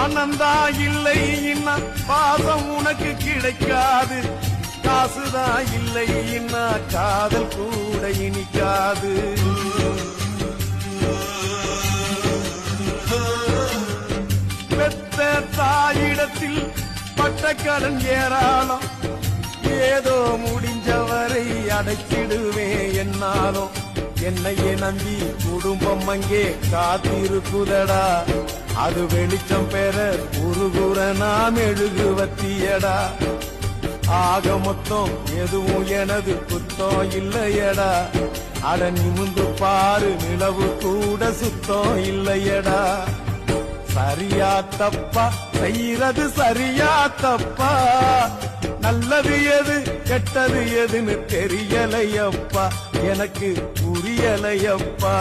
பணந்தா இல்லை இன்னா பாசம் உனக்கு கிடைக்காது, காசுதான் இல்லை இன்னா காதல் கூட இனிக்காது. பெத்த தாயிடத்தில் பட்ட கடன் ஏராளம், ஏதோ முடிஞ்சவரை அடைச்சிடுவேன் என்னாலும். என்னையே நம்பி குடும்பம் அங்கே காத்திருக்குதடா, அது வெளிச்சம் பெற உருகுற நாம் எழுகுவத்தியடா. ஆக மொத்தம் எதுவும் எனது குத்தம் இல்லையடா, அட நிமிந்து பாரு நிலவு கூட சுத்தம் இல்லையடா. சரியா தப்பா செய்யறது சரியா தப்பா, நல்லது எது கெட்டது எதுன்னு தெரியலையப்பா, எனக்கு புரியலையப்பா.